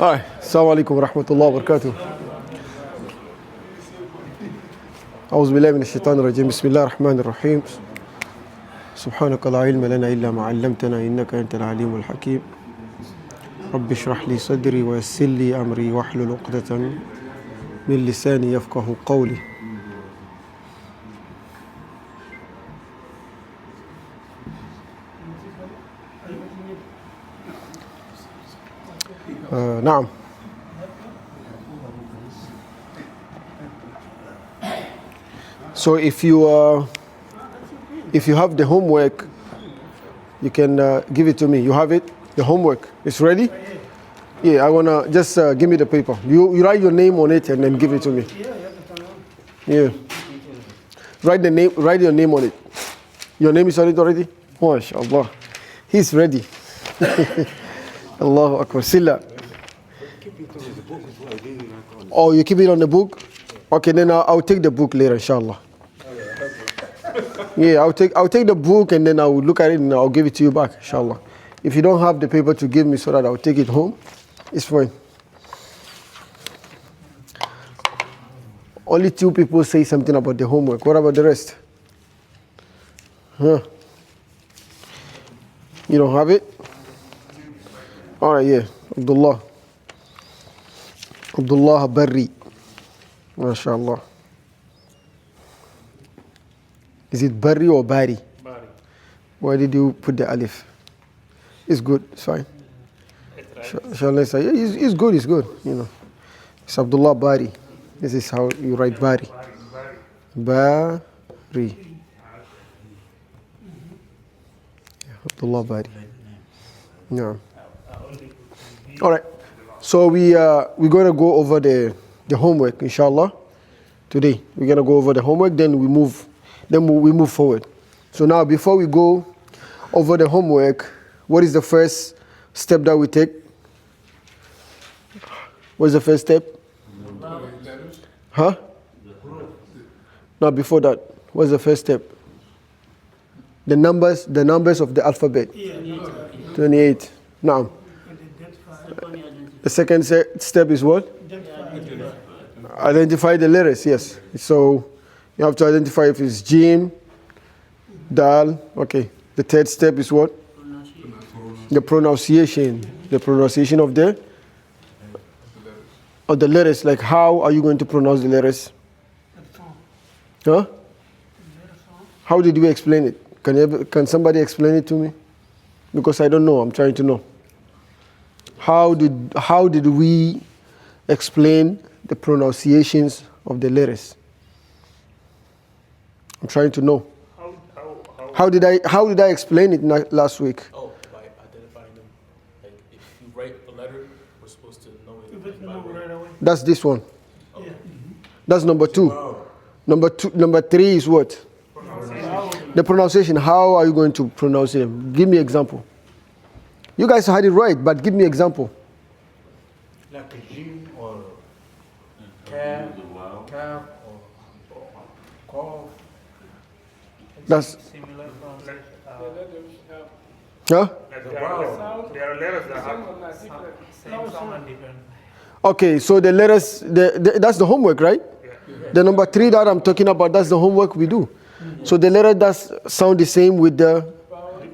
Hi, Assalamu alaikum wa rahmatullahi wa barakatuh. أعوذ بالله من الشيطان الرجيم بسم الله الرحمن الرحيم سبحانك لا علم لنا إلا ما علمتنا إنك أنت العليم الحكيم رب اشرح لي صدري ويسر لي أمري واحلل عقدة من لساني يفقه قولي. نعم. So if you have the homework, you can give it to me. You have it? The homework is ready? Yeah, I wanna just give me the paper. You write your name on it and then give it to me. Yeah. Write your name on it. Your name is on it already? MashaAllah. He's ready. Allahu Akbar. Silla. Oh, you keep it on the book? Okay, then I'll take the book later, inshallah. Yeah, I'll take the book and then I'll look at it and I'll give it to you back, inshallah. If you don't have the paper to give me so that I'll take it home, it's fine. Only 2 people say something about the homework. What about the rest? Huh? You don't have it? All right, yeah. Abdullah Barri. MashaAllah. Is it Barri or Bari? Bari. Why did you put the alif? It's good, it's fine. Shall I say? Yeah, it's good, it's good. You know, it's Abdullah Bari. This is how you write Bari. Bari. Abdullah Bari. Yeah. All right. So we're gonna go over the homework, inshallah. Today we're gonna go over the homework. Then we move forward. So now, before we go over the homework, what is the first step that we take? What's the first step? Huh? No, before that, what's the first step? The numbers of the alphabet. 28. Now, the second step is what? Identify the letters, yes. So you have to identify if it's Jim, Dal. Okay. The third step is what? The pronunciation. The pronunciation of the letters. Like, how are you going to pronounce the letters? Huh? How did we explain it? Can somebody explain it to me? Because I don't know. I'm trying to know. How did we explain the pronunciations of the letters? I'm trying to know. How did I explain it last week? Oh, by identifying them. Like, if you write a letter, we're supposed to know it. Right away. That's this one. Okay. Yeah. That's number 2. Number 3 is what? The pronunciation. How are you going to pronounce it? Give me an example. You guys had it right, but give me an example. Like a Jim or Cab or Cough. That's Similar pronunciation. huh? There are letters that have same sound and different. Okay, so the letters, that's the homework, right? Yeah. The number 3 that I'm talking about, that's the homework we do. Mm-hmm. So the letter does sound the same with the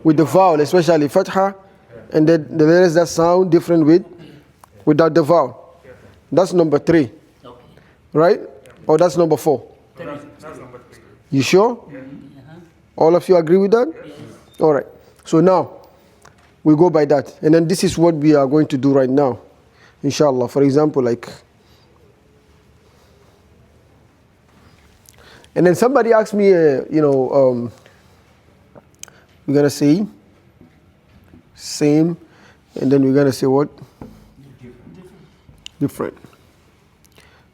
vowel, especially fatha, and the letters that sound different without the vowel. That's number 3, right? Or that's number 4? That's number 3. You sure? Yeah. All of you agree with that? Yes. All right. So now we go by that, and then this is what we are going to do right now, inshallah. For example, like, and then somebody asked me, we're gonna say same, and then we're gonna say what? Different.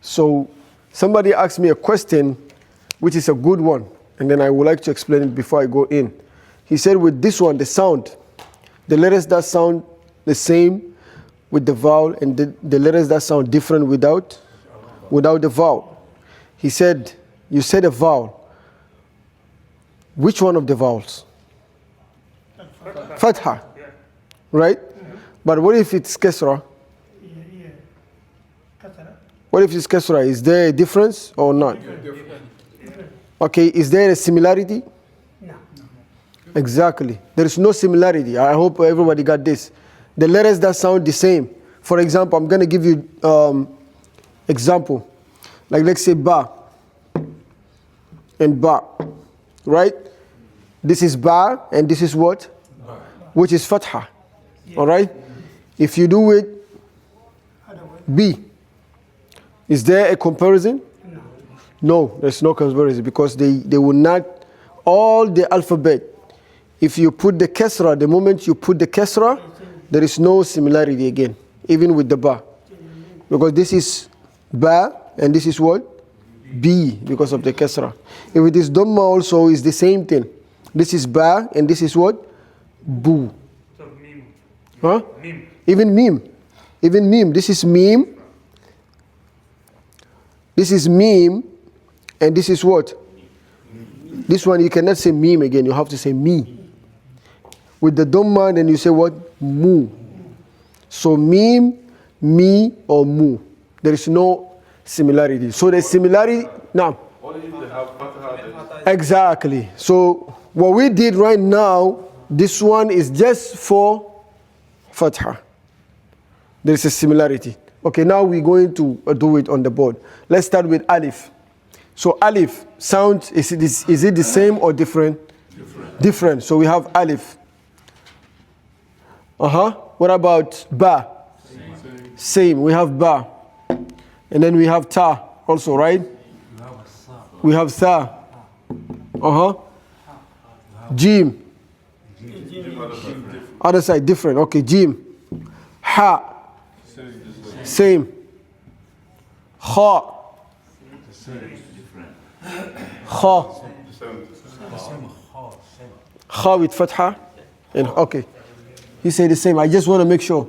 So somebody asked me a question, which is a good one, and then I would like to explain it before I go in. He said, with this one, the sound, the letters that sound the same with the vowel, and the letters that sound different without the vowel. He said, you said a vowel. Which one of the vowels? Fatha. Right? But what if it's Kesra? What if it's kasra? Is there a difference or not? Okay, is there a similarity? No. Exactly. There is no similarity. I hope everybody got this. The letters that sound the same. For example, I'm going to give you example. Like let's say ba and ba, right? This is ba and this is what? Ba. Which is fatha. Yeah. All right? If you do it B, is there a comparison? No. No, there's no comparison because they will not, all the alphabet, if you put the kasra, the moment you put the kasra, there is no similarity again, even with the ba. Because this is ba and this is what? B, because of the kasra. If it is dhamma also, it's the same thing. This is ba and this is what? Bu. So meme. Huh? Meme. Even meme. Even meme. This is meme. This is meme. And this is what? This one you cannot say meme again. You have to say me. With the dhamma, then you say what? Mu. So meme, me, or mu. There is no similarity. So the similarity now. Exactly. So what we did right now, this one is just for fatha. There is a similarity. Okay, now we're going to do it on the board. Let's start with alif. So alif sound, is it the same or different? Different. So we have alif. What about ba? Same. We have ba. And then we have ta also, right? We have sa. Jim. Other side different. Okay, jim. Ha. Same. Kha. Kha. Kha with fatha. And okay. You say the same. I just want to make sure.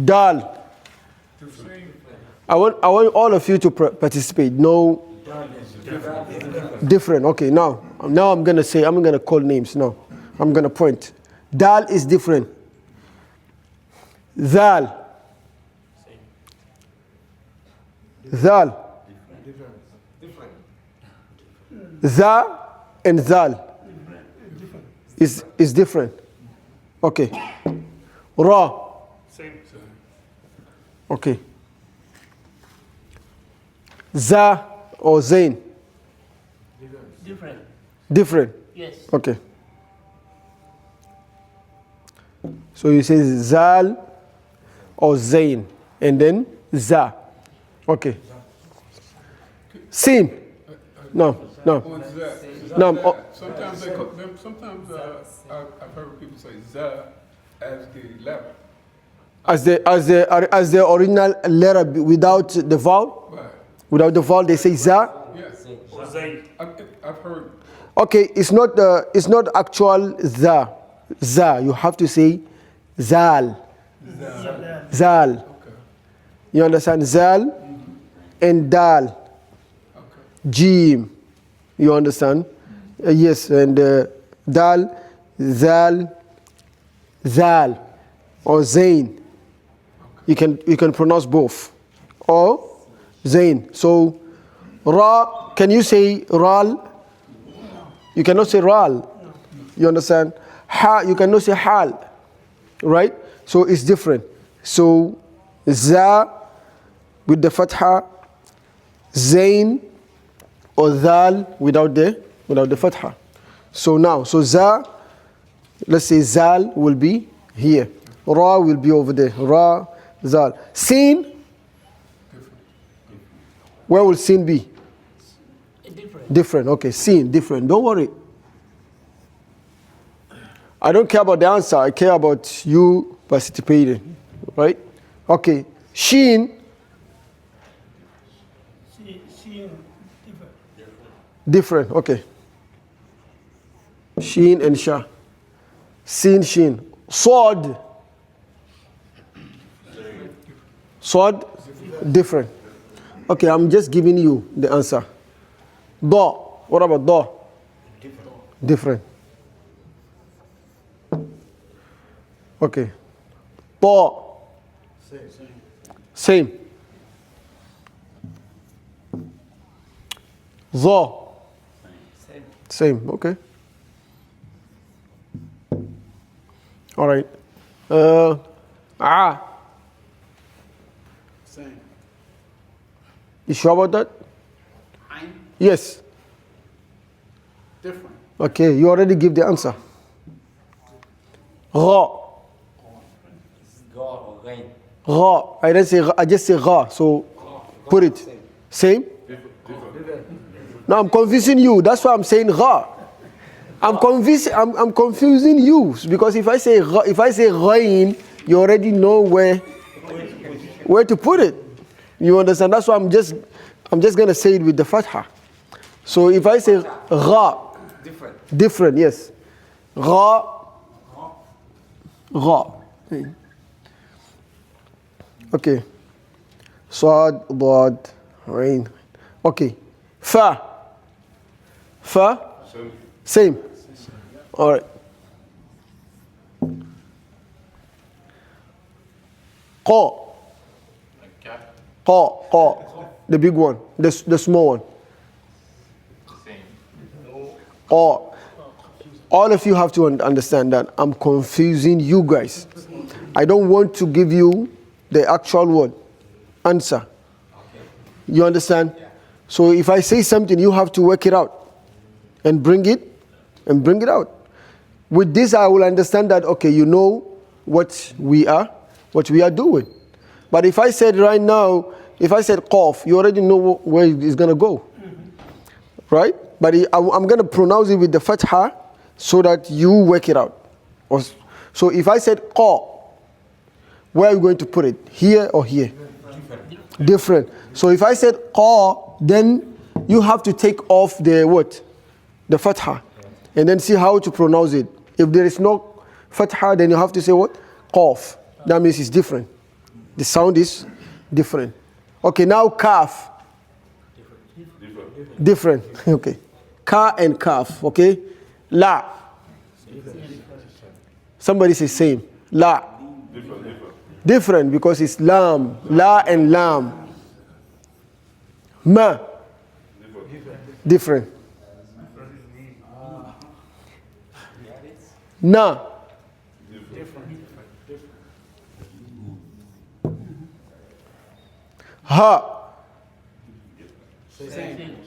Dal. I want all of you to participate. No. Different. Okay. Now I'm gonna call names. Now I'm gonna point. Dal is different. Zal. Zal. Za and zal is different. Okay. Ra. Same. Okay. Za or zain. Different. Different. Yes. Okay. So you say zal or zain and then za. Okay. Sin. No. No. Sometimes I've heard people say za as the letter. As the original letter without the vowel. Right. Without the vowel, they say za. Yes. Or Zayd. I've heard. Okay, it's not actual za. Za. You have to say zal. Zal. Okay. You understand? Zal and dal. Okay. Jim. You understand? Yes, and dal, zal, zal, or zain. You can pronounce both. Or zain. So ra, can you say ral? You cannot say ral. You understand? Ha, you cannot say hal. Right? So it's different. So za with the fatha, zain or zal without the fatha. So za, let's say zal will be here. Ra will be over there. Ra, zal. Sin, where will sin be? Different. Different. Okay, sin, different. Don't worry. I don't care about the answer. I care about you participating. Right? Okay. Shin. Different. Okay. Shin and Sha. Sin, Shin. Sword. Sword. Different. Okay, I'm just giving you the answer. Do. What about do? Different. Okay. To. Same. Dha. Same. Same, okay. All right. Ah. Same. You sure about that? Ein. Yes. Different. Okay, you already give the answer. Ra. Ra. I didn't say ra, I just say ra. So put it. Same? No, I'm confusing you. That's why I'm saying ra. I'm confusing you because if I say rain, you already know where to put it. You understand? That's why I'm just gonna say it with the fatha. So if I say ra, different, yes. Ra, okay. Sad, dad, rain. Okay. Fa. Same. All right. Qa. Qa. The big one. The small one. Qa. All of you have to understand that I'm confusing you guys. I don't want to give you the actual word answer. You understand? So if I say something, you have to work it out and bring it out. With this, I will understand that, okay, you know what we are doing. But if I said right now, if I said qaf, you already know where it's going to go. Right? But I'm going to pronounce it with the fatha so that you work it out. So if I said qa, where are you going to put it? Here or here? Different. So if I said qa, then you have to take off the what? The fatha. And then see how to pronounce it. If there is no fatha, then you have to say what? Qaf. That means it's different. The sound is different. Okay, now kaf. Different. Okay. Ka and kaf. Okay. La. Somebody say same. La. Different because it's lam. La and lam. Ma. Different. Na. Ha.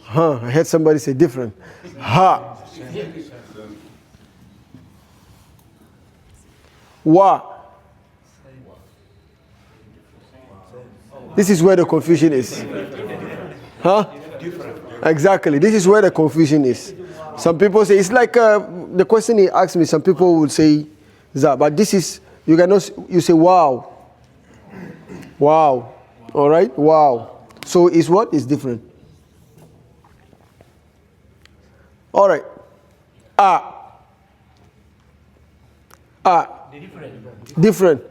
Huh, I heard somebody say different. Ha. Wa. This is where the confusion is. Huh? Exactly. This is where the confusion is. Some people say, it's like the question he asked me, some people would say that, but this is, you say wow. Wow. All right? Wow. So it's what? It's different. All right. Ah. Different.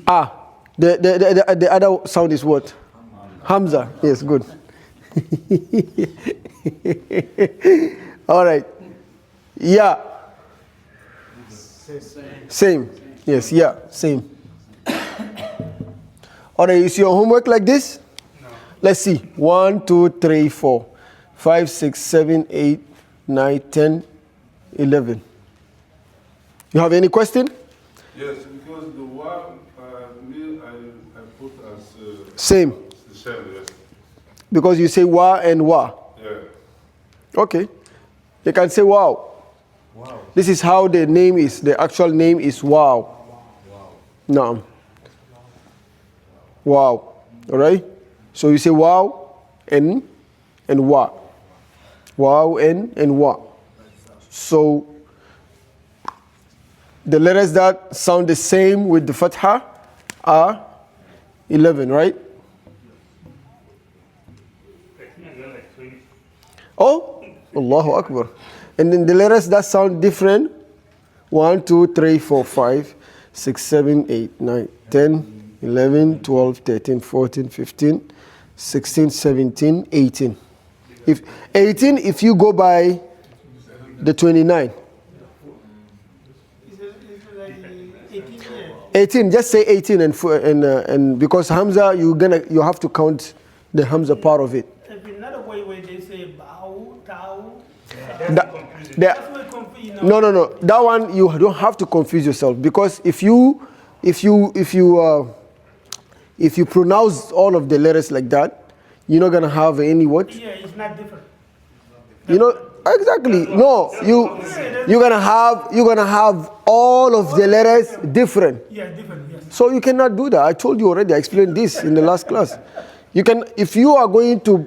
Ah. The other sound is what? Hamza. Yes, good. All right. Yeah. Same. Yes, yeah, same. All right, is your homework like this? No. Let's see. 1, 2, 3, 4, 5, 6, 7, 8, 9, 10, 11. You have any question? Yes, because the one I put as Same. the same, yes. Because you say wa and wa. Yeah. Okay. You can say wow. Wow. This is how the name is. The actual name is wow. Wow. No. Wow. All right? So you say wow and wa. Wow and wa. So the letters that sound the same with the fatha are 11, right? Oh, Allahu Akbar. And then the letters that sound different, 1, 2, 3, 4, 5, 6, 7, 8, 9, 10, 11, 12, 13, 14, 15, 16, 17, 18. If 18, if you go by the 29. 18, just say 18 and because Hamza, you have to count the Hamza part of it. There's another way where they say bow confusing. that- That's why confuse you now. no. That one you don't have to confuse yourself, because if you pronounce all of the letters like that, you're not gonna have any what? Yeah, it's not different. You know exactly. No, you're gonna have all of the letters different. Yeah, different, yes. So you cannot do that. I told you already. I explained this in the last class. You can, if you are going to,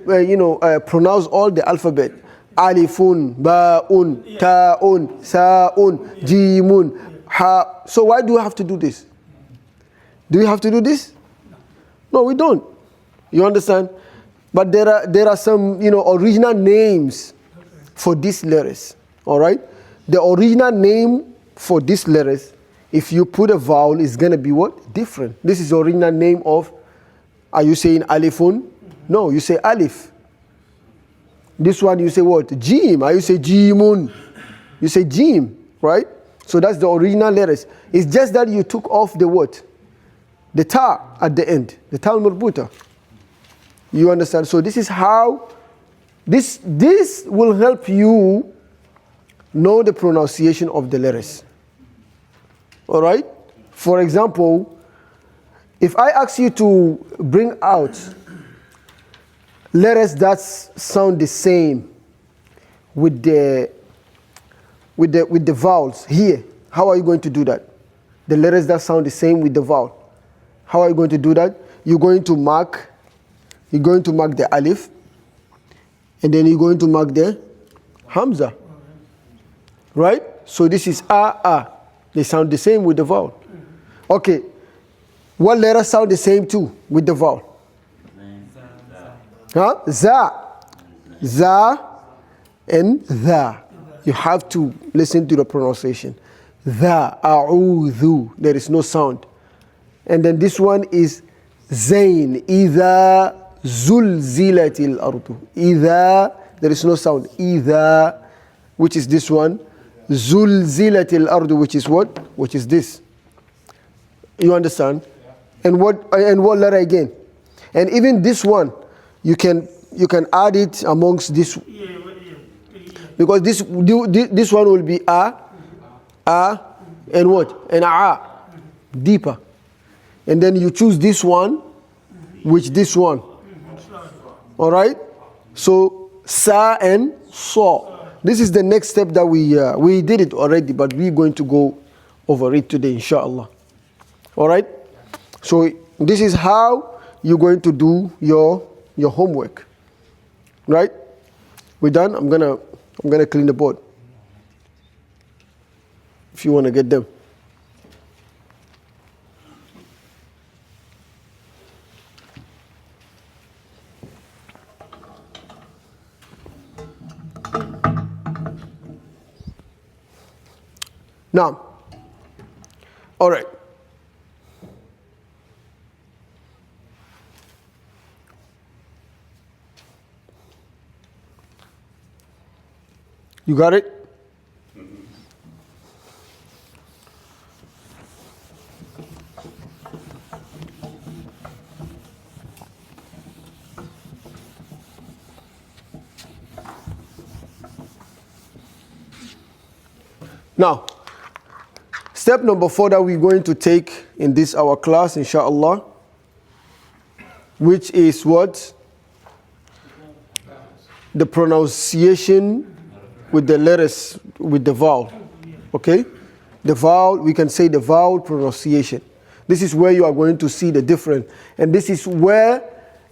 pronounce all the alphabet, alifun, ba'un, ta'un, sa'un, jimun, ha. So why do you have to do this? Do you have to do this? No, we don't. You understand? But there are some, original names for these letters. All right? The original name for these letters, if you put a vowel, is going to be what? Different. This is the original name of, are you saying alifun? No, you say alif. This one you say what? Jim. Are you say jimun? You say jim, right? So that's the original letters. It's just that you took off the what? The ta at the end. The ta al-marbuta. You understand? So this is how, this will help you know the pronunciation of the letters. All right? For example, if I ask you to bring out letters that sound the same with the vowels here, how are you going to do that? The letters that sound the same with the vowel. How are you going to do that? You're going to mark the alif, and then you're going to mark the hamza. Right? So this is a. They sound the same with the vowel. Okay. What letters sound the same too with the vowel? Huh? Za. Za and tha. You have to listen to the pronunciation. Tha, a'udhu. There is no sound. And then this one is zain. Idha zulzilatil ardu. Idha, there is no sound. Idha, which is this one. Zulzilatil ardu, which is what? Which is this. You understand? And what letter again? And even this one, you can add it amongst this, because this one will be a, and what? And a, deeper. And then you choose this one, which this one. All right? So sa and sa. This is the next step that we did it already, but we're going to go over it today, inshallah. All right? So this is how you're going to do your homework. Right? We're done. I'm gonna clean the board. If you want to get them. Now, all right. You got it? Now, step number 4 that we're going to take in this our class, inshallah, which is what? The pronunciation with the letters, with the vowel. Okay? The vowel, we can say the vowel pronunciation. This is where you are going to see the difference. And this is where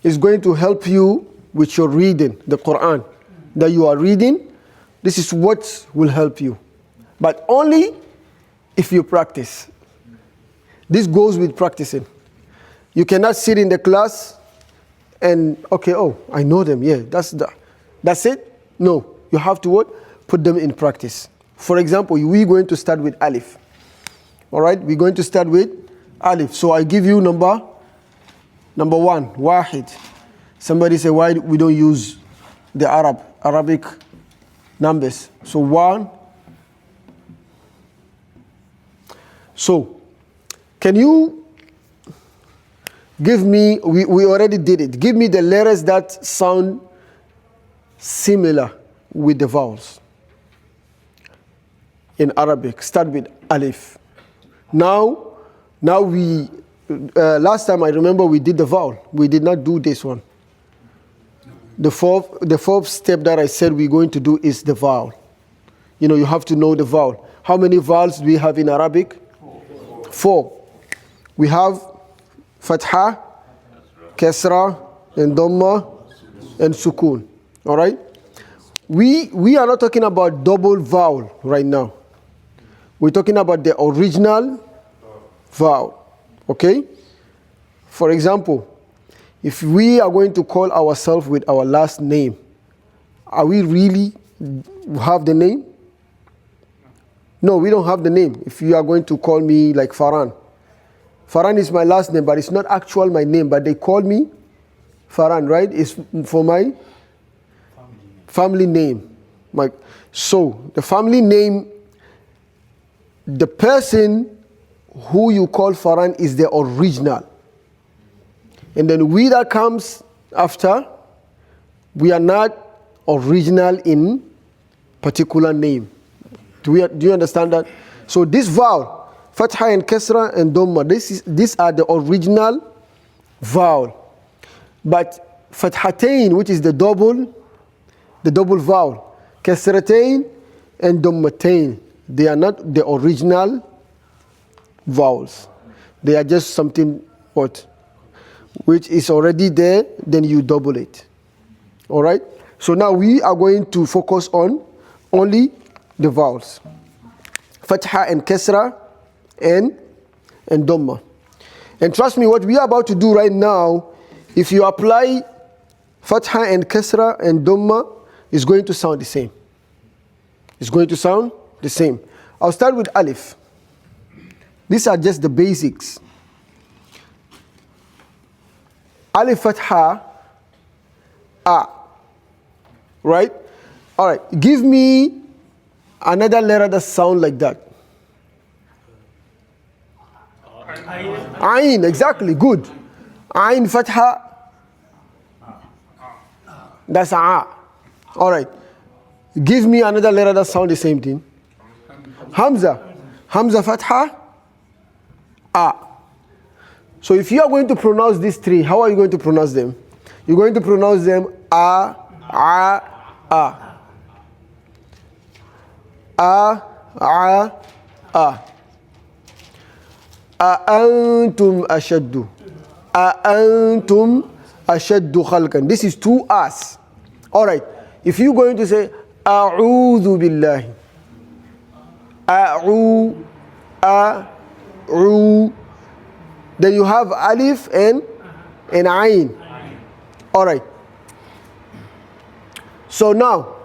it's going to help you with your reading, the Quran that you are reading. This is what will help you. But only if you practice. This goes with practicing. You cannot sit in the class and, okay, oh, I know them, yeah, that's it? No, you have to what? Put them in practice. For example, we're going to start with alif. All right, we're going to start with alif. So I give you number 1, wahid. Somebody say, why we don't use the Arabic numbers? So 1. So, can you give me, we already did it, give me the letters that sound similar with the vowels. in Arabic start with alif. Now we, last time I remember we did the vowel. We did not do this one. The fourth step that I said we're going to do is the vowel. You know, you have to know the vowel. How many vowels do we have in Arabic? 4. We have fatha, kasra, and dhamma, and sukun. All right? We are not talking about double vowel right now. We're talking about the original vowel. Okay? For example, if we are going to call ourselves with our last name, are we really have the name? No, we don't have the name. If you are going to call me like Farhan. Farhan is my last name, but it's not actual my name, but they call me Farhan, right? It's for my family name. So the family name, the person who you call Farhan is the original. And then we that comes after, we are not original in particular name. Do you understand that? So this vowel, fatha and kasra and dhamma, these are the original vowel. But fathatain, which is the double vowel, kasratain and dhammatain, they are not the original vowels. They are just something which is already there, then you double it. All right? So now we are going to focus on only the vowels. Fatha and kasra and dhamma. And trust me, what we are about to do right now, if you apply fatha and kasra and dhamma, it's going to sound the same. It's going to sound the same. I'll start with alif. These are just the basics. Alif fatha, a. Right? All right. Give me another letter that sounds like that. Ain, exactly. Good. Ain fatha. That's a. All right. Give me another letter that sounds the same thing. Hamza. Hamza fatha. A. So if you are going to pronounce these three, how are you going to pronounce them? You're going to pronounce them a. A. Antum ashaddu. Antum ashaddu khalqan. This is 2 A's. All right. If you're going to say a'udhu billahi. Then you have alif and ain. All right. So now,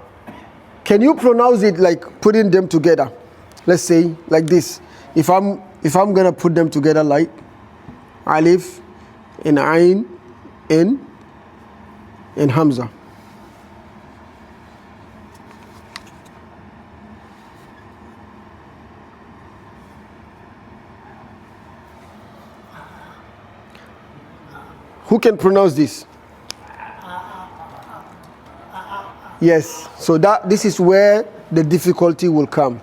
can you pronounce it like putting them together? Let's say like this. If I'm gonna put them together like alif and ain and hamza. Who can pronounce this? Yes. So this is where the difficulty will come.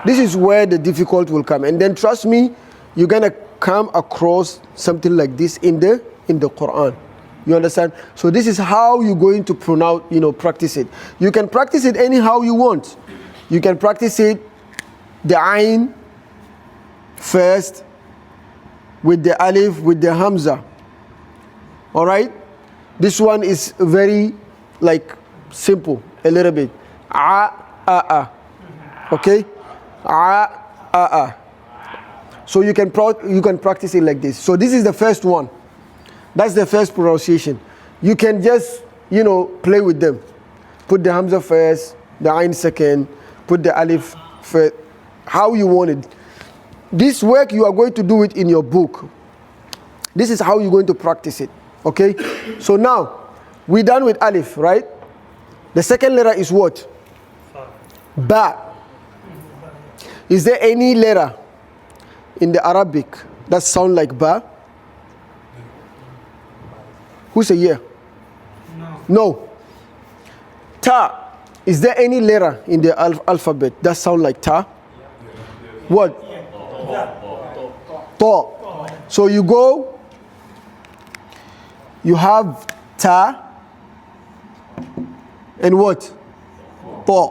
This is where the difficulty will come. And then trust me, you're gonna come across something like this in the Quran. You understand? So this is how you're going to pronounce, practice it. You can practice it anyhow you want. You can practice it the ain first, with the alif, with the hamza. All right? This one is very simple, a little bit. Okay? So you can practice it like this. So this is the first one. That's the first pronunciation. You can just, play with them. Put the hamza first, the ain second, put the alif first. How you want it. This work, you are going to do it in your book. This is how you're going to practice it. Okay? So now, we're done with alif, right? The second letter is what? Ba. Is there any letter in the Arabic that sound like ba? Who say yeah? No. No. Ta. Is there any letter in the alphabet that sound like ta? What? Ta. So you go, you have ta and what? Ta.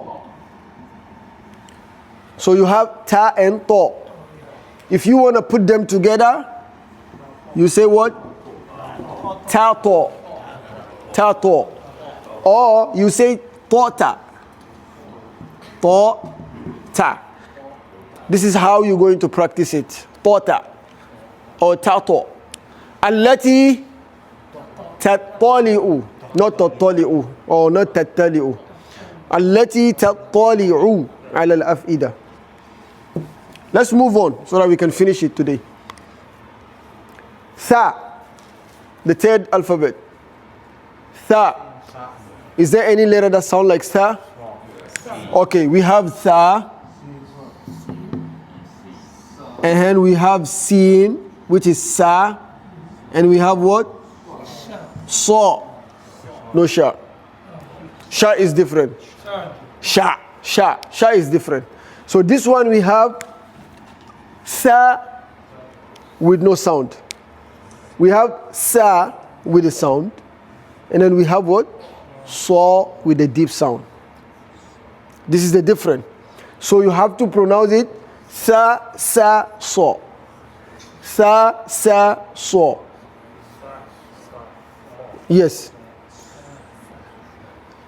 So you have ta and ta. If you want to put them together, you say what? Ta ta. Ta ta. Or you say ta. Ta. This is how you're going to practice it. Ta or ta. Allati tattali'u. Not tattali'u or not tattali'u. Allati tattali'u ala al-af'ida. Let's move on so that we can finish it today. Tha, the third alphabet. Tha. Is there any letter that sounds like tha? Okay, we have tha. And then we have sin, which is sa. And we have what? Sa. No sha. Sha is different. Sha. Sha is different. So this one we have sa with no sound. We have sa with a sound. And then we have what? Sa with a deep sound. This is the difference. So you have to pronounce it sa, sa, sa. Sa, sa, sa. Yes.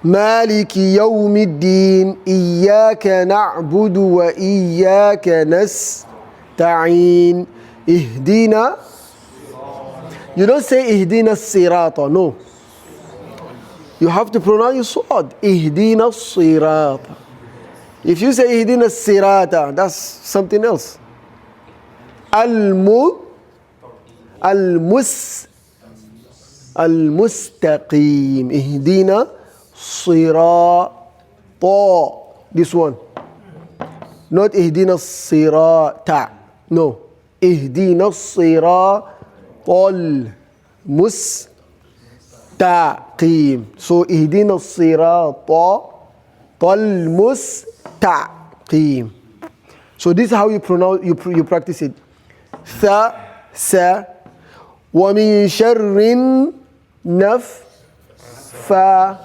مالك يوم الدين إياك نعبد وإياك نستعين اهدنا. You don't say اهدنا الصراط. No. You have to pronounce صاد. اهدنا الصراط. If you say اهدنا الصراط, that's something else. المستقيم اهدنا صراط. This one. Not اهدنا الصراط. No. اهدنا الصراط المستقيم. So اهدنا الصراط المستقيم. So this is how you pronounce, you practice it. Tha, sa. ومن شر نفا.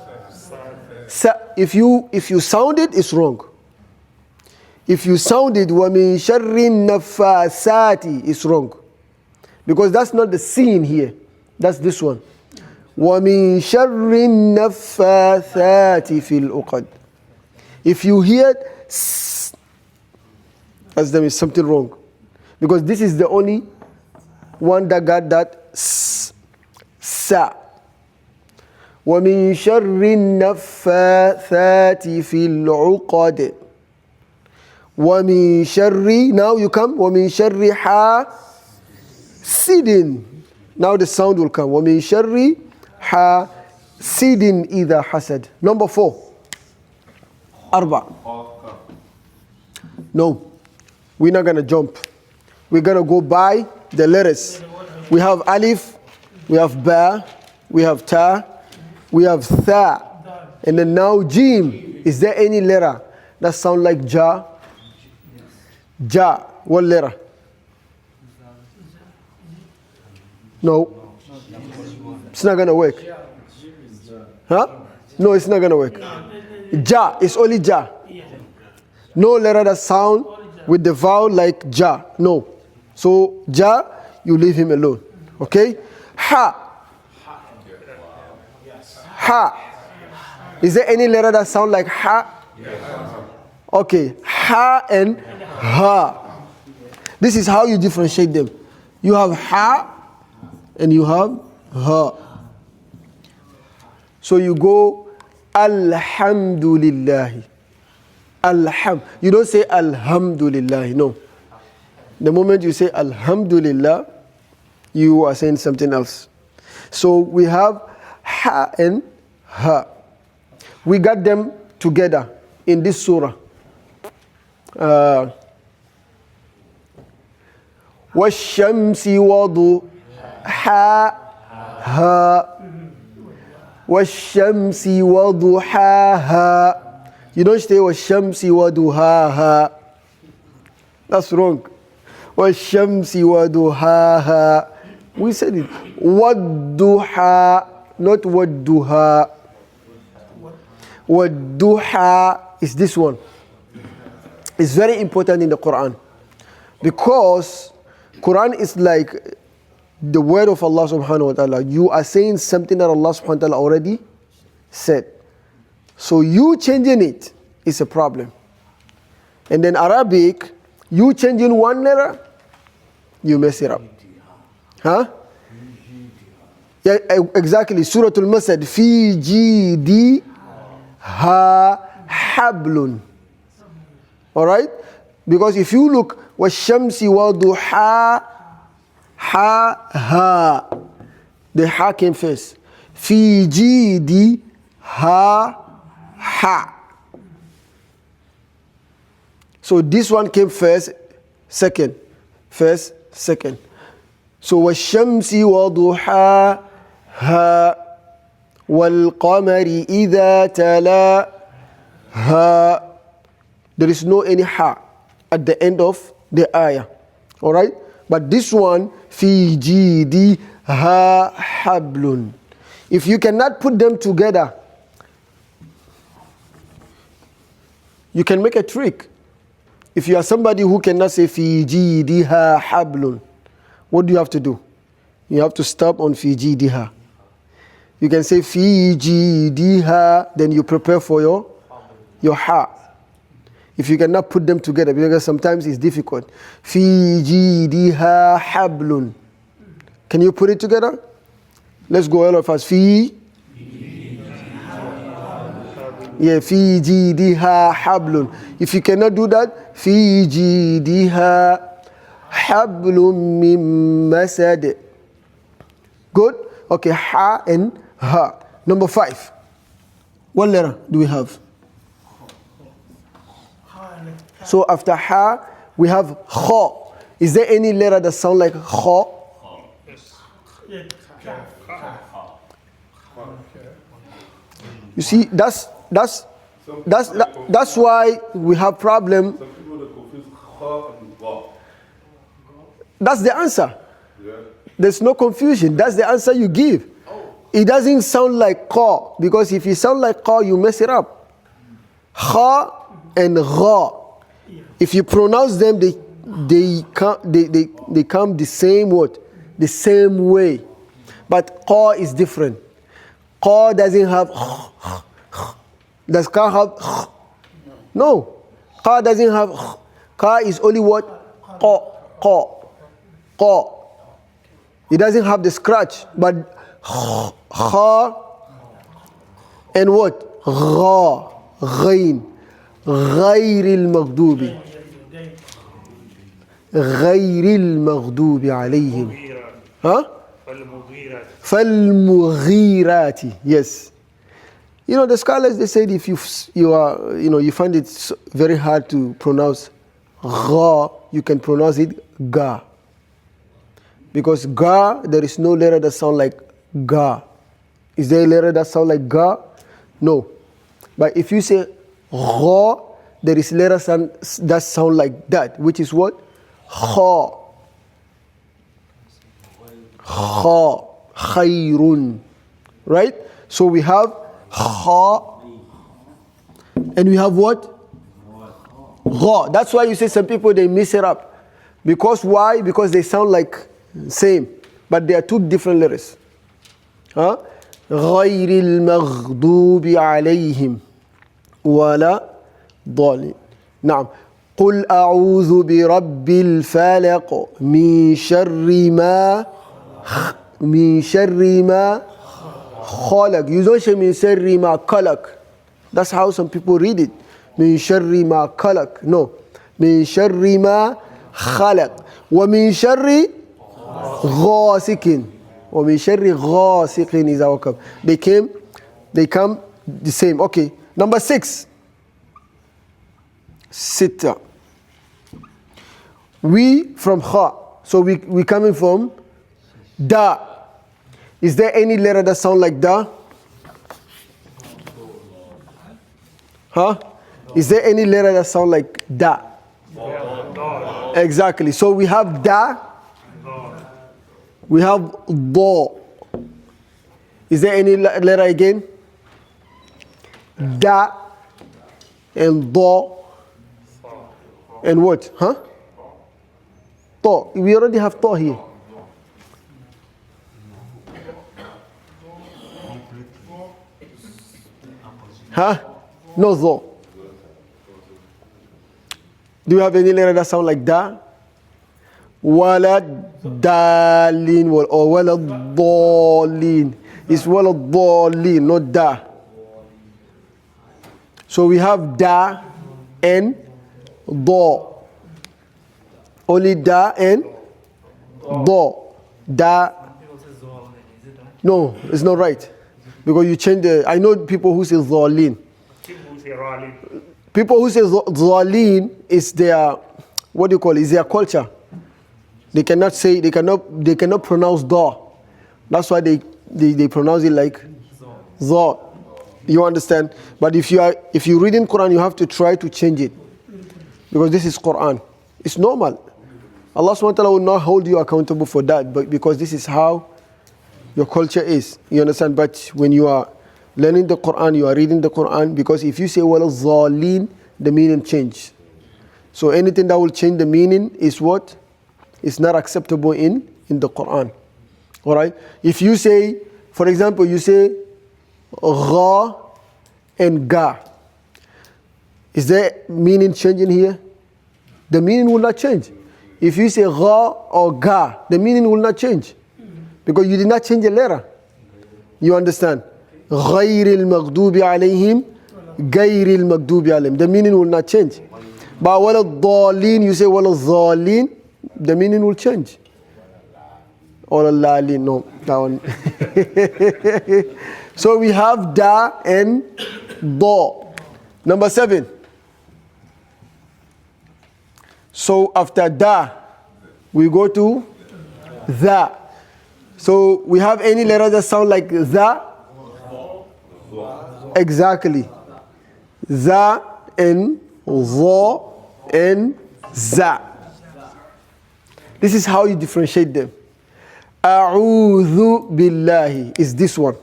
Sa. If you sound it, it's wrong. If you sound it ومن شر النفاسات, it's wrong. Because that's not the scene here. That's this one. ومن شر النفاثات في العقد. If you hear s, there is something wrong. Because this is the only one that got that s, sa. ومن شر النفاثات في العقد. ومن شر, now you come, ومن شر حاسد. Now the sound will come. ومن شر حاسد إذا حسد. Number 4. أربع. No, we're not gonna jump. We're gonna go by the letters. We have alif, we have ba, we have ta, we have tha, and then now jim. Is there any letter that sound like ja? Ja. What letter? No. It's not gonna work. Huh? No, it's not gonna work. Ja. It's only ja. No letter that sound with the vowel like ja. No. So ja, you leave him alone. Okay? Ha. Ha. Is there any letter that sound like ha? Okay. Ha and ha. This is how you differentiate them. You have ha and you have ha. So you go Alhamdulillah. You don't say Alhamdulillah. No. The moment you say Alhamdulillah, you are saying something else. So we have ha and ha. We got them together in this surah. وَالشَّمْسِ وَضُحَاهَا وَالشَّمْسِ وَضُحَاهَا. You don't say وَالشَّمْسِ وَضُحَاهَا. That's wrong. وَالشَّمْسِ وَضُحَاهَا. We said it. وَالضُّحَى, not وَالضُّحَى. وَالضُّحَى is this one. It's very important in the Quran. Because Quran is like the word of Allah subhanahu wa ta'ala. You are saying something that Allah subhanahu wa ta'ala already said. So you changing it is a problem. And then Arabic, you changing one letter, you mess it up. Huh? Yeah, exactly. Surah Al-Masad. Fi jidi ha hablun. Alright? Because if you look, وَالشَّمْسِ وَضُحَا ha ha. The ha came first. Fi jidi ha ha. So this one came first, second. First, second. So وَالشَّمْسِ وَضُحَاهَا وَالْقَمَرِ إِذَا تَلَاهَا. There is no any ha at the end of the ayah. Alright? But this one, fi jidi ha hablun. If you cannot put them together, you can make a trick. If you are somebody who cannot say fi jidi ha hablun, what do you have to do? You have to stop on fi jidi ha. You can say fi jidi ha, then you prepare for your ha. If you cannot put them together, because sometimes it's difficult. Fi jidha hablun. Can you put it together? Let's go all of us. Fi. Yeah, fi jidha hablun. If you cannot do that, fi jidha hablum min masad. Good? Okay, ha and ha. Number 5. What letter do we have? So after ha, we have kha. Is there any letter that sound like kha? You see, that's why we have problem. Some people that confuse kha and ba. That's the answer. Yeah. There's no confusion. That's the answer you give. It doesn't sound like kha, because if you sound like kha, you mess it up. Kha and gha. If you pronounce them, they come the same word, the same way. But qa is different. Qa doesn't have. Does qa have? No. Qa doesn't have. Qa is only what? Qa. It doesn't have the scratch, but kha and what? Gha, ghain. غير المغضوب عليهم. Huh? فالمغيرات. Yes. You know, the scholars, they said if you find it very hard to pronounce gha, you can pronounce it ga. Because ga, there is no letter that sound like ga. Is there a letter that sound like ga? No. But if you say gha, there is letters that sound like that, which is what? Kha. Kha. Khayrun. Right? So we have kha and we have what? Gha. That's why you say some people, they mix it up. Because why? Because they sound like same, but they are two different letters. Huh? غير المغضوب عليهم ولا ضالين. نعم. قل أعوذ برب الفلق من شر ما خلق. You don't say من شر ما خلق. That's how some people read it. من شر ما خلق. No. من شر ما خلق. ومن شر غاسق. ومن شر غاسق is our cup. They come the same. Okay. Number 6. Sitta. We from kha. So we coming from da. Is there any letter that sound like da? Huh? Is there any letter that sounds like da? Exactly. So we have da. We have do. Is there any letter again? Da and do and what? Huh? To. We already have to here. Huh? No do. Do you have any letter that sound like da? Wala dalin or wala dolin. It's wala dolin, not da. So we have da and do. Only da and do. Da. No, it's not right. Because you change the. I know people who say zolin. People who say zolin is their, what do you call it? Is their culture. They cannot say, they cannot pronounce da. That's why they pronounce it like za. You understand? But if you read in Quran, you have to try to change it. Because this is Quran. It's normal. Allah subhanahu wa ta'ala will not hold you accountable for that, but because this is how your culture is. You understand? But when you are learning the Quran, you are reading the Quran, because if you say wala zalin, the meaning change. So anything that will change the meaning is what? It's not acceptable in the Quran. Alright? If you say, for example, you say gha and ga. Is there meaning changing here? The meaning will not change. If you say gha or ga, the meaning will not change. Because you did not change the letter. You understand? غَيْرِ الْمَغْدُوبِ عَلَيْهِمْ غَيْرِ الْمَغْدُوبِ عَلَيْهِمْ. The meaning will not change. But وَلَا الضَّالِينَ, you say وَلَا الضَّالِينَ, the meaning will change. Or lalin, no, that one. So we have da and do. Number 7. So after da, we go to the. So we have any letter that sound like the? Exactly. The and the and za. This is how you differentiate them. A'udhu billahi is this one.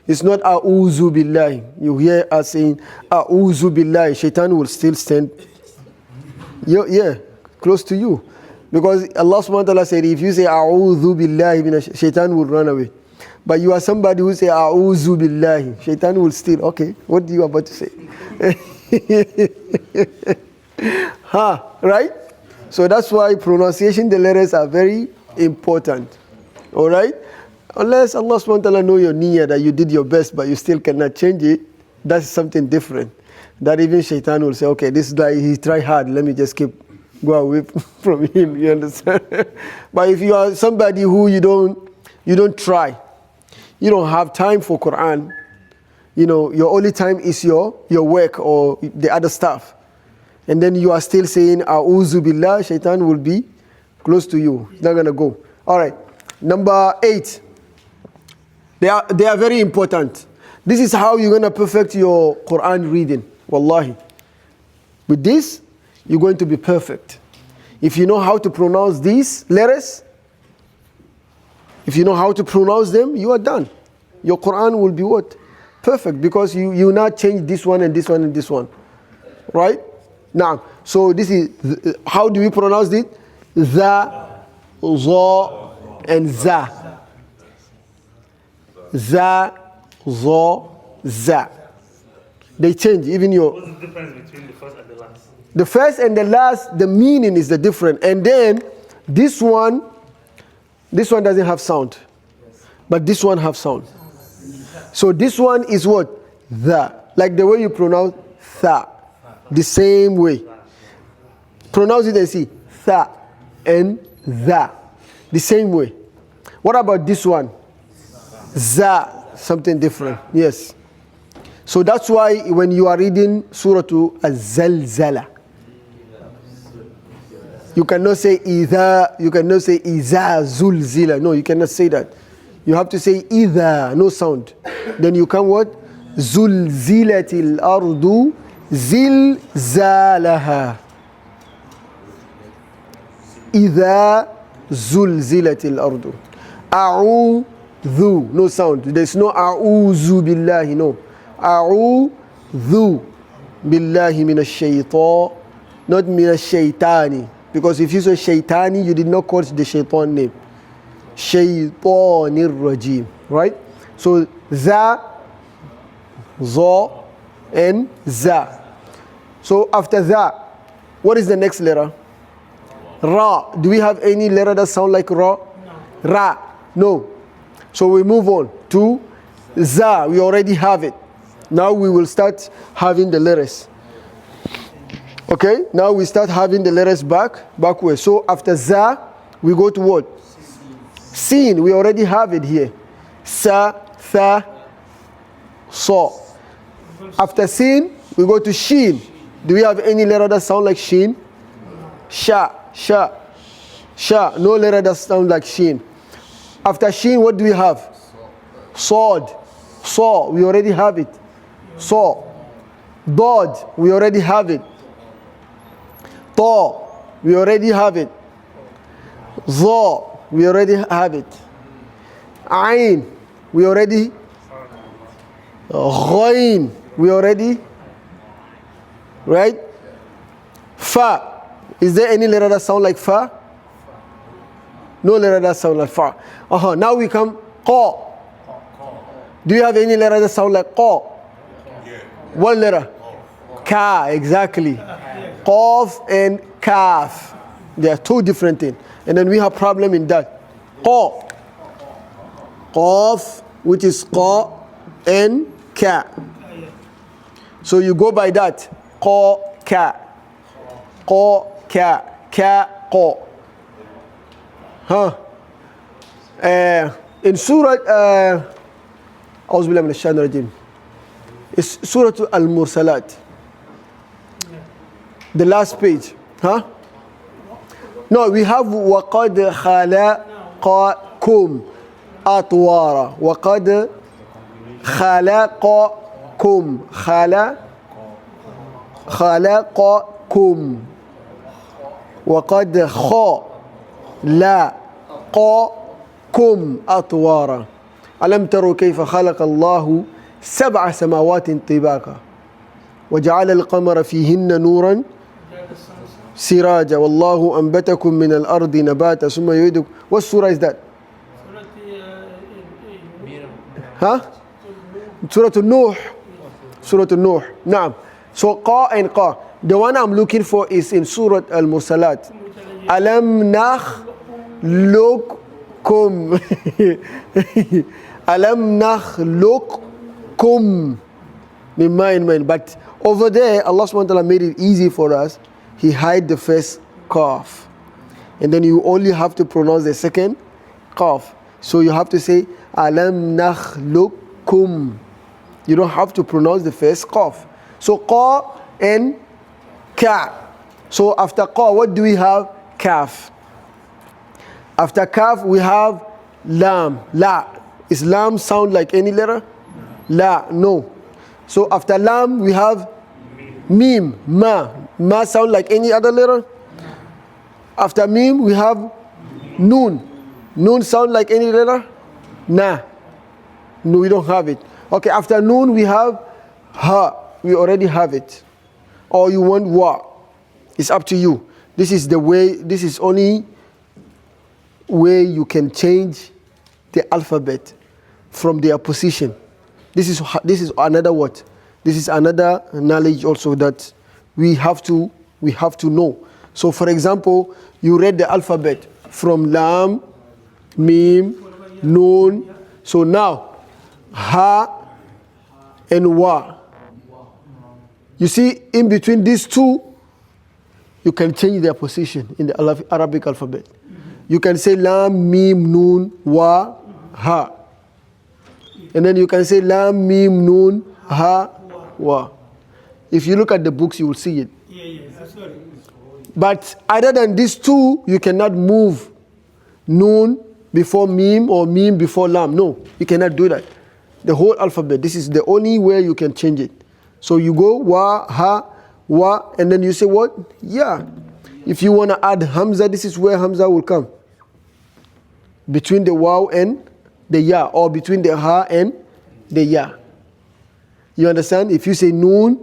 It's not a'udhu billahi. You hear us saying a'udhu billahi. Shaitan will still stand close to you. Because Allah subhanahu wa ta'ala said, if you say a'udhu billahi, shaitan will run away. But you are somebody who say a'udhu billahi, shaitan will still, okay, what do you about to say? Right? So that's why pronunciation, the letters are very important. Alright? Unless Allah subhanahu wa ta'ala know your niyyah that you did your best but you still cannot change it, that's something different. That even shaitan will say, okay, this guy, he tried hard, let me just go away from him, you understand? But if you are somebody who you don't try, you don't have time for Quran, you know, your only time is your work or the other stuff. And then you are still saying, A'udhu billah, shaitan will be close to you. It's not going to go. All right. Number 8. They are very important. This is how you're going to perfect your Quran reading. Wallahi. With this, you're going to be perfect. If you know how to pronounce these letters, if you know how to pronounce them, you are done. Your Quran will be what? Perfect, because you not change this one and this one and this one. Right? Now, so this is, how do we pronounce it? The, za, and za. Za, za, za. They change, even your... What's the difference between the first and the last? The first and the last, the meaning is the different. And then, this one doesn't have sound. But this one have sound. So this one is what? The. Like the way you pronounce tha. The same way. Pronounce it and see. Tha and the. The same way. What about this one? Za. Something different. Yes. So that's why when you are reading Surah Az-Zalzala, you cannot say Iza, you cannot say Iza Zulzila. No, you cannot say that. You have to say Iza, no sound. Then you can what? Zulzilatil ardu زلزالها إذا زلزلت الأرض. أعوذ, no sound. There's no أعوذ بالله, no. أعوذ بالله من الشيطان, not من الشيطان. Because if you say shaitani, you did not quote the shaitan name. Shaitanir rajim, right? So za, and za. So after that, what is the next letter? Ra. Do we have any letter that sound like ra? No. Ra. No. So we move on to za. We already have it. Now we will start having the letters. Okay, now we start having the letters backwards. So after za, we go to what? Sin. We already have it here. Sa, tha, so. After sin, we go to shin. Do we have any letter that sound like shin? Sha, sha, sha. No letter that sound like shin. After shin, what do we have? Sword. Saw. We already have it. Saw. Dod. We already have it. Ta, we already have it. Za, we already have it. Ain, we already. Ghain, we already. Right? Fa, is there any letter that sound like fa? No letter that sound like fa. Now we come qa. Do you have any letter that sound like qa? One letter. Ka, exactly. Qaf and kaf. They are two different things. And then we have problem in that. Qa. Qaf, which is qa, and ka. So you go by that. Qa, ka. Qa, ka. Ka, qa. Huh? In Surah, أعوذ بالله من الشيطان الرجيم. It's Surah Al-Mursalat. The last page. Huh? No, we have وَقَدْ خَلَقَكُمْ أَطْوَارًا. وَقَدْ خَلَقَكُمْ خَلَقَكُمْ وَقَدْ خَلَقَكُمْ أَطْوَارًا. ألم تروا كيف خلق الله 7 سماوات طباقا وجعل القمر فيهن نورا سراجا والله أنبتكم من الأرض نباتا ثم يعيدكم. What surah is that? Huh? Surah Al-Nuh. Surah Al-Nuh. Naam. So qa and qa. The one I'm looking for is in Surah Al-Mursalat. Alam nakhluqkum. Alam nakhluqkum. But over there, Allah subhanahu wa ta'ala made it easy for us. He hide the first qaf. And then you only have to pronounce the second qaf. So you have to say Alam nakhluqkum. You don't have to pronounce the first qaf. So qa and ka. So after qa, what do we have? Kaf. After kaf, we have lam. La. Is lam sound like any letter? La. No. So after lam, we have mim. Ma. Ma sound like any other letter? After mim, we have noon. Noon sound like any letter? Nah. No, we don't have it. Okay, after noon, we have ha. We already have it. Or you want wa. It's up to you. This is the way, this is only way you can change the alphabet from their position. This is another what? This is another knowledge also that we have to know. So for example, you read the alphabet from lam, mim, noon. So now, ha and wa. You see, in between these two, you can change their position in the Arabic alphabet. You can say lam, mim, noon, wa, ha. And then you can say lam, mim, noon, ha, wa. If you look at the books, you will see it. Yeah, that's right. But other than these two, you cannot move noon before mim or mim before lam. No, you cannot do that. The whole alphabet, this is the only way you can change it. So you go wa, ha, wa, and then you say what? Ya. If you want to add hamza, this is where hamza will come. Between the waw and the ya, or between the ha and the ya. You understand? If you say noon,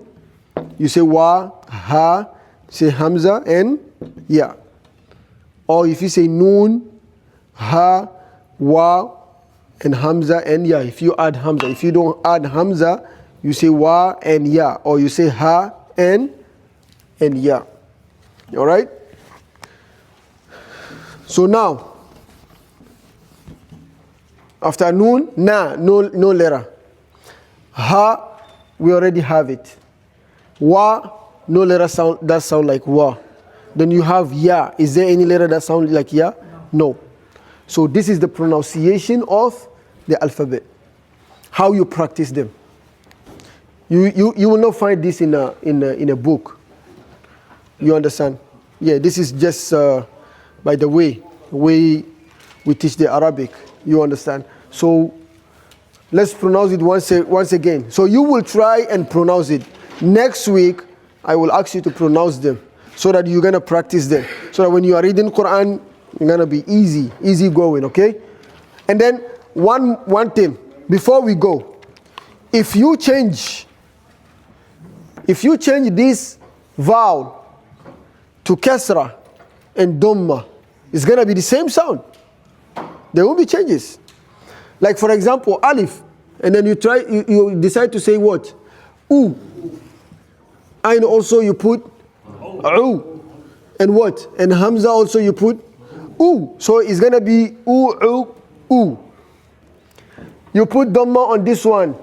you say wa, ha, say hamza and ya. Or if you say noon, ha, wa, and hamza and ya. If you add hamza. If you don't add hamza, you say wa and ya. Or you say ha and ya. Alright? So now, after noon, no letter. Ha, we already have it. Wa, no letter sound that sound like wa. Then you have ya. Is there any letter that sounds like ya? No. So this is the pronunciation of the alphabet. How you practice them. You will not find this in a book. You understand? Yeah, this is just by the way we teach the Arabic. You understand? So let's pronounce it once again. So you will try and pronounce it. Next week, I will ask you to pronounce them so that you're going to practice them. So that when you are reading Quran, you're going to be easy going, okay? And then one thing, before we go, if you change this vowel to kasra and dhamma, it's going to be the same sound. There won't be changes. Like for example, alif, and then you decide to say what? U. And also you put u. And what? And hamza also you put u. So it's going to be u. You put dhamma on this one,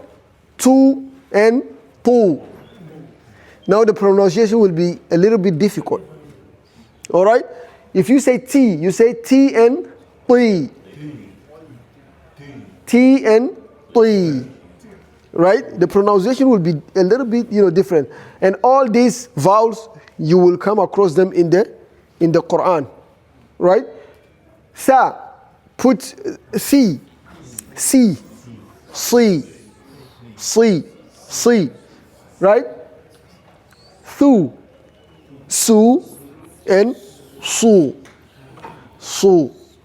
tu and tu. Now the pronunciation will be a little bit difficult. All right? If you say T, you say T and T. T and T. Right? The pronunciation will be a little bit, different. And all these vowels, you will come across them in the Quran. Right? Sa, put C. C. C. Right? Thu. Su and su.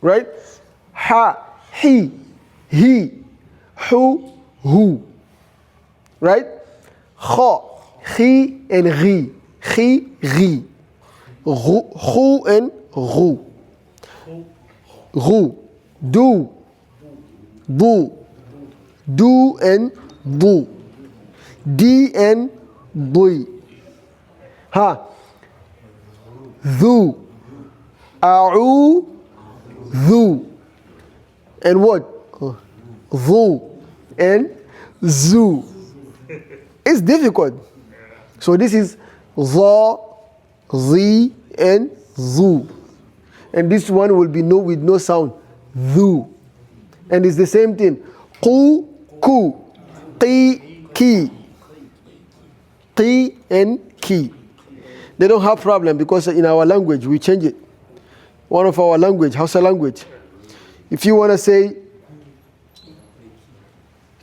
Right? Ha. He. Hu. Hu. Right? Kha. Khi and ri. Ri. Ru and ru. Du. Du and bu. Di and bui. Ha. Dhu. Dhu. And what? Dhu and zu. It's difficult. So this is za, zi, and zu. And this one will be with no sound. Dhu. And it's the same thing. Ku, ku. Qi, ki. Qi and ki. They don't have problem because in our language we change it. One of our language, Hausa language. If you want to say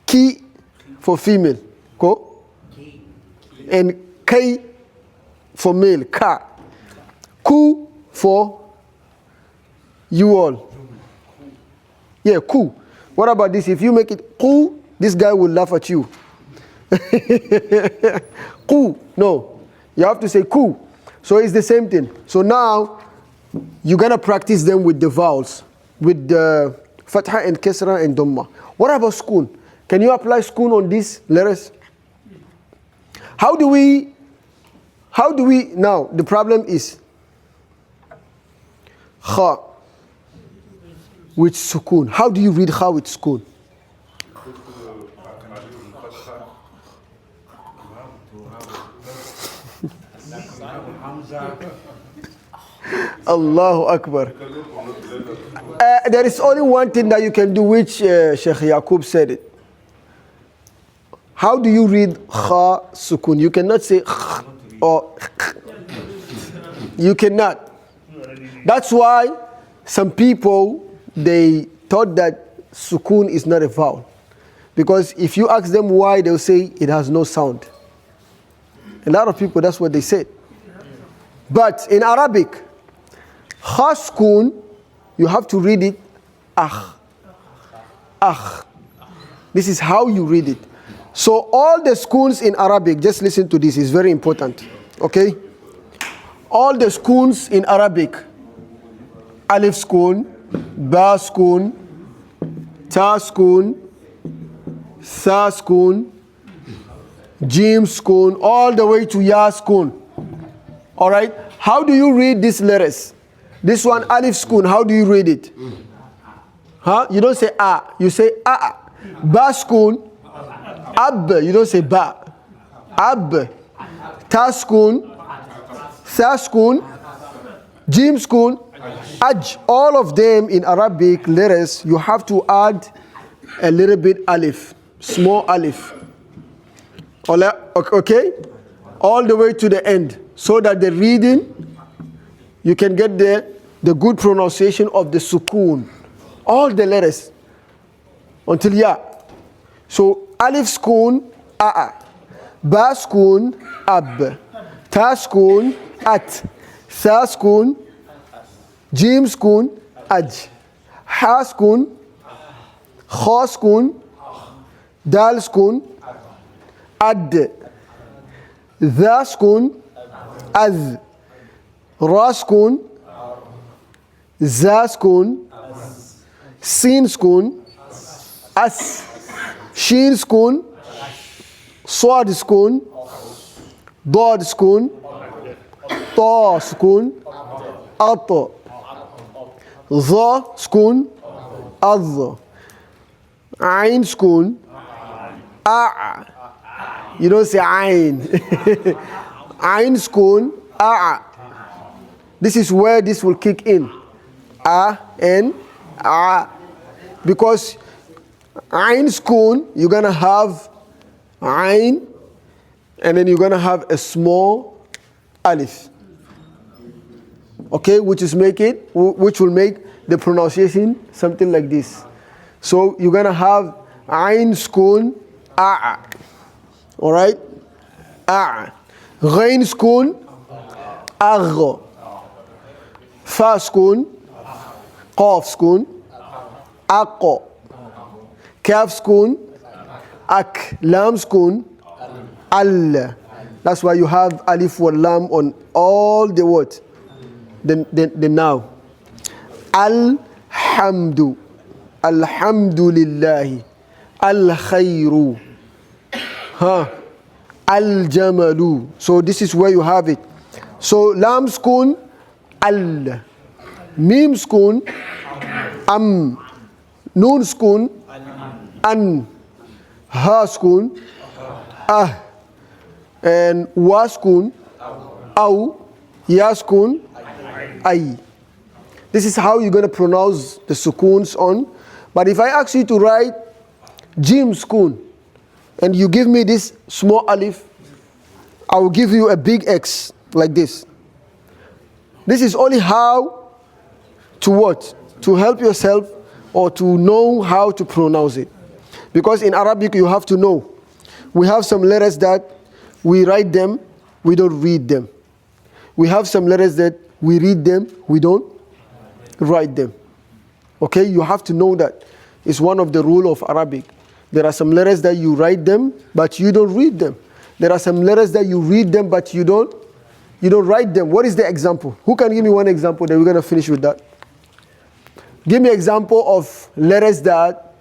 ki for female, ko, and kai for male, ka. Ku for you all. Yeah, ku. What about this? If you make it ku, this guy will laugh at you. Ku, no. You have to say ku. So it's the same thing. So now, you're going to practice them with the vowels. With the fatha and kasra and dhamma. What about sukun? Can you apply sukun on these letters? How do we, now the problem is, kha with sukun. How do you read kha with sukun? Allahu Akbar. There is only one thing that you can do, which Sheikh Yaqub said it. How do you read kha sukun? You cannot say or you cannot. That's why some people, they thought that sukun is not a vowel. Because if you ask them why, they'll say it has no sound. A lot of people, that's what they said. But in Arabic, khaskun, you have to read it akh. Akh. This is how you read it. So all the schools in Arabic, just listen to this, it's very important. Okay? All the schools in Arabic, alif skun, ba skun, ta skun, tha skun, jim skun, all the way to ya skun. All right? How do you read these letters? This one, alif skun, how do you read it? Huh? You don't say a, you say a. Ba skun, ab, you don't say ba. Ab. Ta skun, tha skun, jim skun, aj. All of them in Arabic letters, you have to add a little bit alif, small alif. Okay? All the way to the end, so that the reading, you can get the good pronunciation of the sukun. All the letters until ya. So alif skun a, ba skun ab, ta skun at, tha skun, jim skun aj, ha skun, kha skun, dal skun ad, dha skun az, ra skun, za skun, sin skun, as, shin skun, swad skun, dod skun, ta skun, at, za skun, az, ain skun, a. You don't say ain. Ain skun, a. This is where this will kick in. A and a. Because ain skun, you're gonna have ain, and then you're gonna have a small alif. Okay, which will make the pronunciation something like this. So you're gonna have ain skun a. All right, a. Ghain skun agh. Fa skun, qaf skun, aq. Kaf skun, ak. Lam skun, al. That's why you have alif wa lam on all the words. The now. Alhamdu. Alhamdulillahi. Al-khayru. Al-jamalu. So this is where you have it. So lam skun, al. Mim skun, am. Nun skun, an. Ha skun, ah. And wa skun, aw. Ya skun, ay. This is how you're going to pronounce the sukuns on. But if I ask you to write jim skun, and you give me this small alif, I will give you a big X like this. This is only how to what? To help yourself or to know how to pronounce it. Because in Arabic you have to know. We have some letters that we write them, we don't read them. We have some letters that we read them, we don't write them. Okay, you have to know that. It's one of the rule of Arabic. There are some letters that you write them, but you don't read them. There are some letters that you read them, but you don't write them. What is the example? Who can give me one example? Then we're going to finish with that. Give me an example of letters that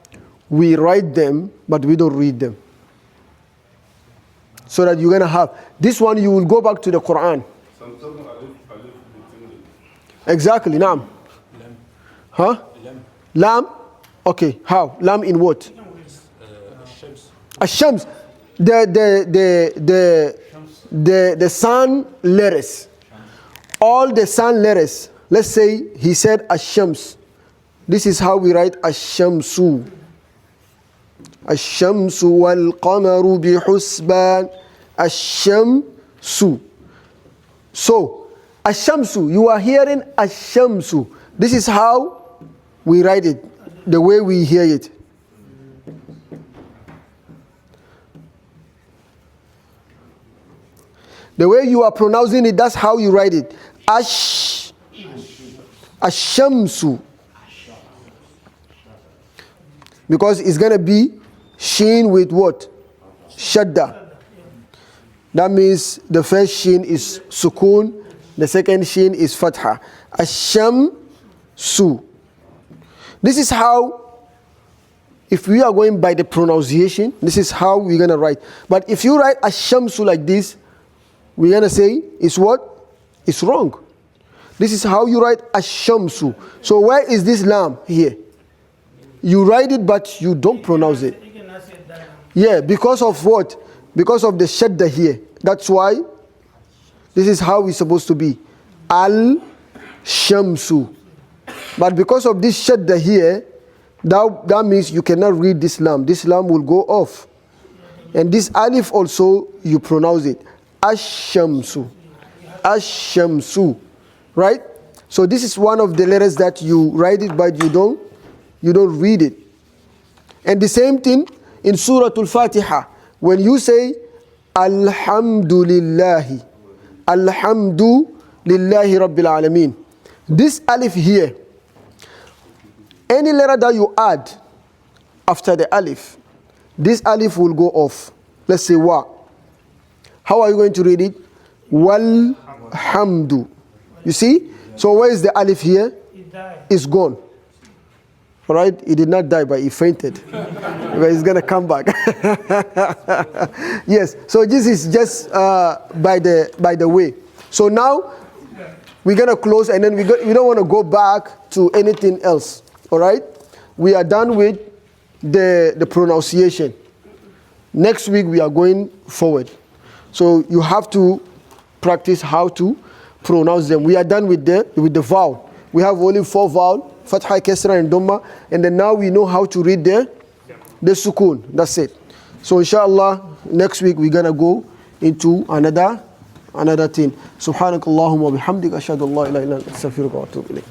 we write them, but we don't read them. So that you're going to have. This one, you will go back to the Quran. Exactly, naam. Huh? Lam? Okay, how? Lam in what? Ash-Shams. The sun letters. All the sun letters. Let's say he said Ash-Shams. This is how we write Ash-Shamsu. Ash-Shamsu wal-Qamaru bi-Husban. Ash-Shamsu. So, Ash-Shamsu, you are hearing Ash-Shamsu. This is how we write it, the way we hear it. The way you are pronouncing it, that's how you write it. Ashamsu. Because it's going to be sheen with what? Shadda. That means the first sheen is sukun, the second sheen is fatha. Ashamsu. This is how, if we are going by the pronunciation, this is how we're going to write. But if you write ashamsu like this, we're going to say it's what? It's wrong. This is how you write ashamsu. So where is this lam here? You write it, but you don't pronounce it. You cannot say that. Yeah, because of what? Because of the shadda here. That's why this is how it's supposed to be. Al-shamsu. But because of this shadda here, that means you cannot read this lam. This lam will go off. And this alif also, you pronounce it. Ash-shamsu. Ash-shamsu. Right? So this is one of the letters that you write it, but you don't read it. And the same thing in Surah Al-Fatiha. When you say Alhamdulillahi, Alhamdulillahi Rabbil Alameen. This alif here, any letter that you add after the alif, this alif will go off. Let's say wa. How are you going to read it? Walhamdu. You see? So where is the alif here? It died. It's gone. All right? He did not die, but he fainted. But he's going to come back. Yes. So this is just by the way. So now we're going to close, and then we don't want to go back to anything else. All right? We are done with the pronunciation. Next week we are going forward. So you have to practice how to pronounce them. We are done with the vowel. We have only 4 vowels, Fatha, Kesra, and Dhamma. And then now we know how to read the sukun. That's it. So inshallah, next week we're going to go into another thing. Subhanakallahumma bihamdika ashhadu an la ilaha illa anta astaghfiruka wa atubu ilayk.